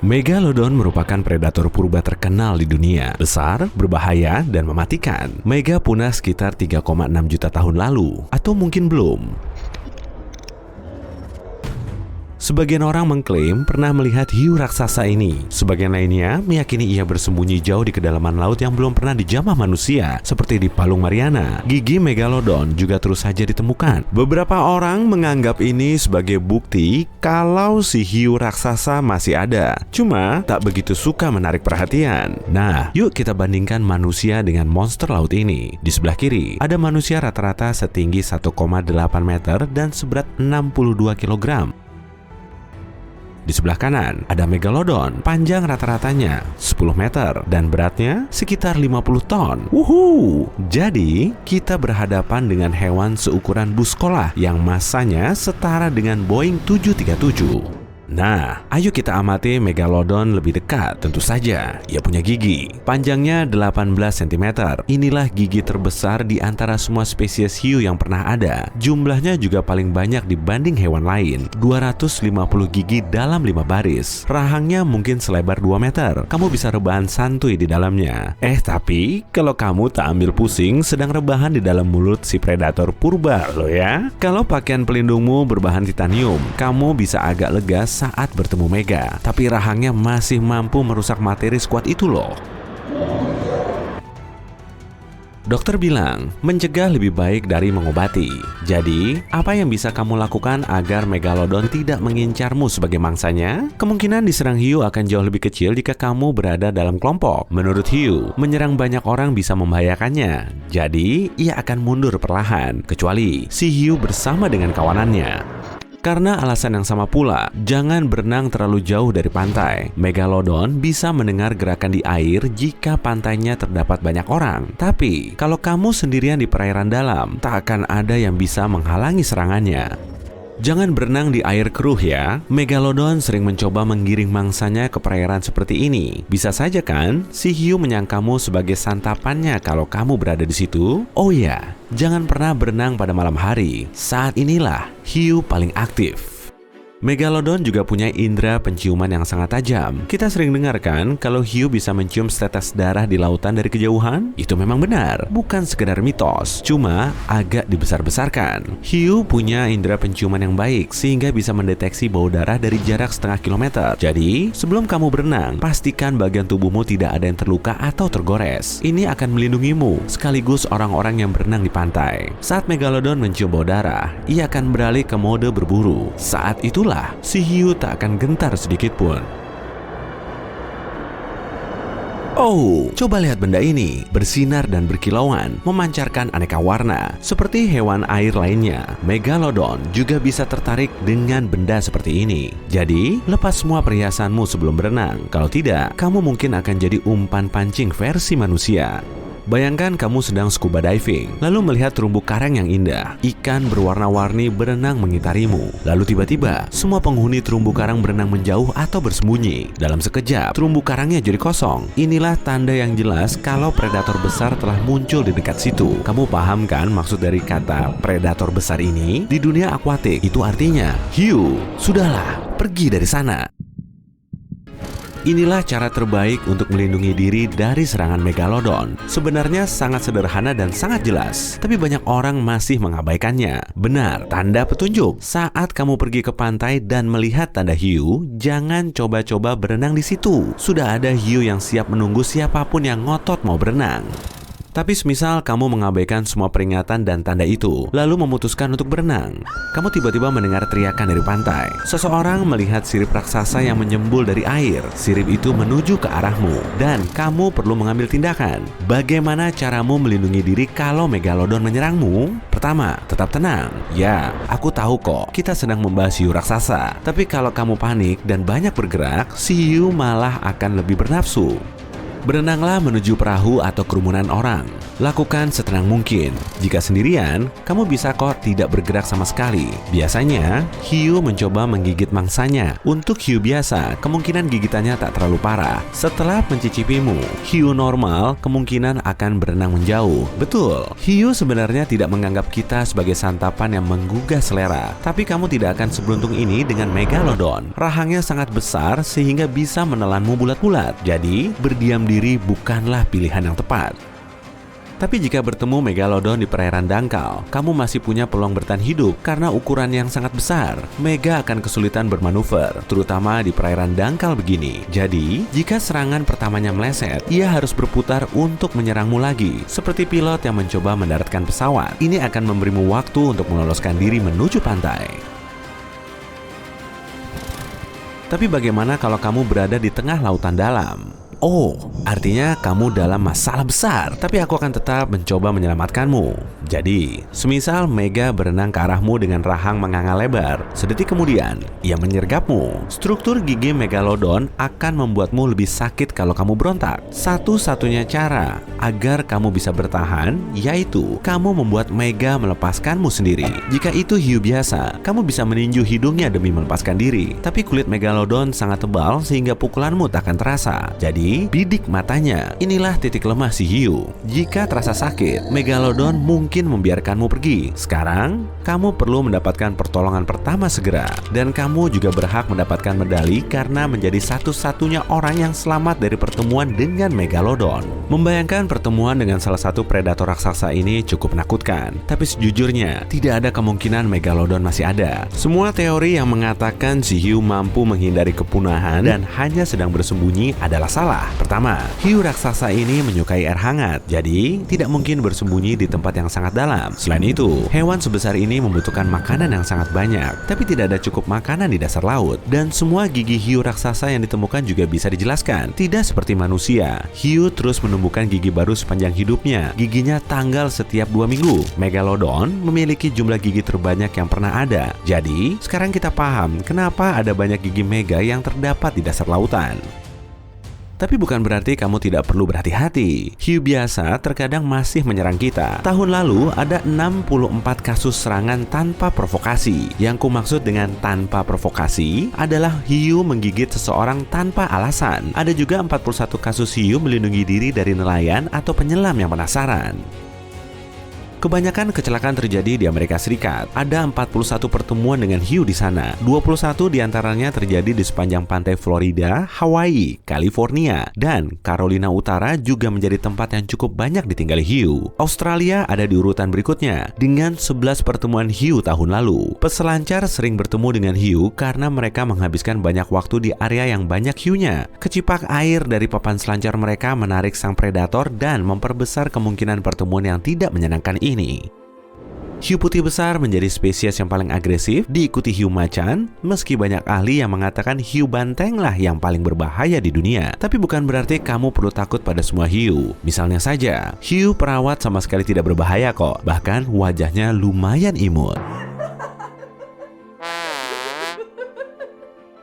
Megalodon merupakan predator purba terkenal di dunia. Besar, berbahaya, dan mematikan. Mega punah sekitar 3,6 juta tahun lalu, atau mungkin belum. Sebagian orang mengklaim pernah melihat hiu raksasa ini. Sebagian lainnya meyakini ia bersembunyi jauh di kedalaman laut yang belum pernah dijamah manusia, seperti di Palung Mariana. Gigi Megalodon juga terus saja ditemukan. Beberapa orang menganggap ini sebagai bukti kalau si hiu raksasa masih ada, cuma tak begitu suka menarik perhatian. Nah, yuk kita bandingkan manusia dengan monster laut ini. Di sebelah kiri, ada manusia rata-rata setinggi 1,8 meter dan seberat 62 kg. Di sebelah kanan, ada Megalodon, panjang rata-ratanya 10 meter dan beratnya sekitar 50 ton. Wuhu! Jadi, kita berhadapan dengan hewan seukuran bus sekolah yang massanya setara dengan Boeing 737. Nah, ayo kita amati Megalodon lebih dekat. Tentu saja, ia punya gigi. Panjangnya 18 cm. Inilah gigi terbesar di antara semua spesies hiu yang pernah ada. Jumlahnya juga paling banyak dibanding hewan lain. 250 gigi dalam 5 baris. Rahangnya mungkin selebar 2 meter. Kamu bisa rebahan santuy di dalamnya. Tapi, kalau kamu tak ambil pusing sedang rebahan di dalam mulut si predator purba lo ya. Kalau pakaian pelindungmu berbahan titanium, kamu bisa agak lega saat bertemu Mega, tapi rahangnya masih mampu merusak materi sekuat itu loh. Dokter bilang, mencegah lebih baik dari mengobati. Jadi, apa yang bisa kamu lakukan agar Megalodon tidak mengincarmu sebagai mangsanya? Kemungkinan diserang hiu akan jauh lebih kecil jika kamu berada dalam kelompok. Menurut hiu, menyerang banyak orang bisa membahayakannya. Jadi, ia akan mundur perlahan, kecuali si hiu bersama dengan kawanannya. Karena alasan yang sama pula, jangan berenang terlalu jauh dari pantai. Megalodon bisa mendengar gerakan di air jika pantainya terdapat banyak orang. Tapi, kalau kamu sendirian di perairan dalam, tak akan ada yang bisa menghalangi serangannya. Jangan berenang di air keruh ya. Megalodon sering mencoba menggiring mangsanya ke perairan seperti ini. Bisa saja kan, si hiu menyangkamu sebagai santapannya kalau kamu berada di situ. Oh ya, jangan pernah berenang pada malam hari. Saat inilah hiu paling aktif. Megalodon juga punya indera penciuman yang sangat tajam. Kita sering dengarkan kalau hiu bisa mencium setetes darah di lautan dari kejauhan. Itu memang benar, bukan sekedar mitos, cuma agak dibesar-besarkan. Hiu punya indera penciuman yang baik sehingga bisa mendeteksi bau darah dari jarak setengah kilometer. Jadi, sebelum kamu berenang, pastikan bagian tubuhmu tidak ada yang terluka atau tergores. Ini akan melindungimu, sekaligus orang-orang yang berenang di pantai. Saat Megalodon mencium bau darah, ia akan beralih ke mode berburu. Saat itulah si hiu tak akan gentar sedikit pun. Oh, coba lihat benda ini, bersinar dan berkilauan, memancarkan aneka warna. Seperti hewan air lainnya, Megalodon juga bisa tertarik dengan benda seperti ini. Jadi, lepas semua perhiasanmu sebelum berenang. Kalau tidak, kamu mungkin akan jadi umpan pancing versi manusia. Bayangkan kamu sedang scuba diving, lalu melihat terumbu karang yang indah. Ikan berwarna-warni berenang mengitarimu. Lalu tiba-tiba, semua penghuni terumbu karang berenang menjauh atau bersembunyi. Dalam sekejap, terumbu karangnya jadi kosong. Inilah tanda yang jelas kalau predator besar telah muncul di dekat situ. Kamu paham kan maksud dari kata predator besar ini? Di dunia akuatik, itu artinya, hiu, sudahlah, pergi dari sana. Inilah cara terbaik untuk melindungi diri dari serangan Megalodon. Sebenarnya sangat sederhana dan sangat jelas, tapi banyak orang masih mengabaikannya. Benar, tanda petunjuk. Saat kamu pergi ke pantai dan melihat tanda hiu, jangan coba-coba berenang di situ. Sudah ada hiu yang siap menunggu siapapun yang ngotot mau berenang. Tapi semisal kamu mengabaikan semua peringatan dan tanda itu, lalu memutuskan untuk berenang, kamu tiba-tiba mendengar teriakan dari pantai. Seseorang melihat sirip raksasa yang menyembul dari air. Sirip itu menuju ke arahmu, dan kamu perlu mengambil tindakan. Bagaimana caramu melindungi diri kalau Megalodon menyerangmu? Pertama, tetap tenang. Ya, aku tahu kok, kita sedang membahas hiu raksasa. Tapi kalau kamu panik dan banyak bergerak, si hiu malah akan lebih bernafsu. Berenanglah menuju perahu atau kerumunan orang. Lakukan setenang mungkin. Jika sendirian, kamu bisa kok tidak bergerak sama sekali. Biasanya, hiu mencoba menggigit mangsanya. Untuk hiu biasa, kemungkinan gigitannya tak terlalu parah. Setelah mencicipimu, hiu normal kemungkinan akan berenang menjauh. Betul, hiu sebenarnya tidak menganggap kita sebagai santapan yang menggugah selera. Tapi kamu tidak akan seberuntung ini dengan megalodon. Rahangnya sangat besar sehingga bisa menelanmu bulat-bulat. Jadi, berdiam diri bukanlah pilihan yang tepat. Tapi jika bertemu megalodon di perairan dangkal, kamu masih punya peluang bertahan hidup karena ukuran yang sangat besar. Mega akan kesulitan bermanuver, terutama di perairan dangkal begini. Jadi, jika serangan pertamanya meleset, ia harus berputar untuk menyerangmu lagi. Seperti pilot yang mencoba mendaratkan pesawat, ini akan memberimu waktu untuk meloloskan diri menuju pantai. Tapi bagaimana kalau kamu berada di tengah lautan dalam? Oh, artinya kamu dalam masalah besar, tapi aku akan tetap mencoba menyelamatkanmu. Jadi, semisal Mega berenang ke arahmu dengan rahang menganga lebar, sedetik kemudian, ia menyergapmu. Struktur gigi megalodon akan membuatmu lebih sakit kalau kamu berontak. Satu-satunya cara agar kamu bisa bertahan, yaitu kamu membuat Mega melepaskanmu sendiri. Jika itu hiu biasa, kamu bisa meninju hidungnya demi melepaskan diri. Tapi kulit megalodon sangat tebal sehingga pukulanmu tak akan terasa. Jadi, bidik matanya. Inilah titik lemah si hiu. Jika terasa sakit, megalodon mungkin membiarkanmu pergi. Sekarang, kamu perlu mendapatkan pertolongan pertama segera. Dan kamu juga berhak mendapatkan medali karena menjadi satu-satunya orang yang selamat dari pertemuan dengan megalodon. Membayangkan pertemuan dengan salah satu predator raksasa ini cukup menakutkan. Tapi sejujurnya, tidak ada kemungkinan megalodon masih ada. Semua teori yang mengatakan si hiu mampu menghindari kepunahan dan hanya sedang bersembunyi adalah salah. Pertama, hiu raksasa ini menyukai air hangat, jadi tidak mungkin bersembunyi di tempat yang sangat dalam. Selain itu, hewan sebesar ini membutuhkan makanan yang sangat banyak, tapi tidak ada cukup makanan di dasar laut. Dan semua gigi hiu raksasa yang ditemukan juga bisa dijelaskan. Tidak seperti manusia, hiu terus menumbuhkan gigi baru sepanjang hidupnya. Giginya tanggal setiap 2 minggu. Megalodon memiliki jumlah gigi terbanyak yang pernah ada. Jadi, sekarang kita paham kenapa ada banyak gigi mega yang terdapat di dasar lautan. Tapi bukan berarti kamu tidak perlu berhati-hati. Hiu biasa terkadang masih menyerang kita. Tahun lalu ada 64 kasus serangan tanpa provokasi. Yang kumaksud dengan tanpa provokasi adalah hiu menggigit seseorang tanpa alasan. Ada juga 41 kasus hiu melindungi diri dari nelayan atau penyelam yang penasaran. Kebanyakan kecelakaan terjadi di Amerika Serikat. Ada 41 pertemuan dengan hiu di sana. 21 diantaranya terjadi di sepanjang pantai Florida, Hawaii, California, dan Carolina Utara juga menjadi tempat yang cukup banyak ditinggali hiu. Australia ada di urutan berikutnya dengan 11 pertemuan hiu tahun lalu. Peselancar sering bertemu dengan hiu karena mereka menghabiskan banyak waktu di area yang banyak hiunya. Kecipak air dari papan selancar mereka menarik sang predator dan memperbesar kemungkinan pertemuan yang tidak menyenangkan ini. Hiu putih besar menjadi spesies yang paling agresif, diikuti hiu macan, meski banyak ahli yang mengatakan hiu bantenglah yang paling berbahaya di dunia. Tapi bukan berarti kamu perlu takut pada semua hiu. Misalnya saja, hiu perawat sama sekali tidak berbahaya kok, bahkan wajahnya lumayan imut.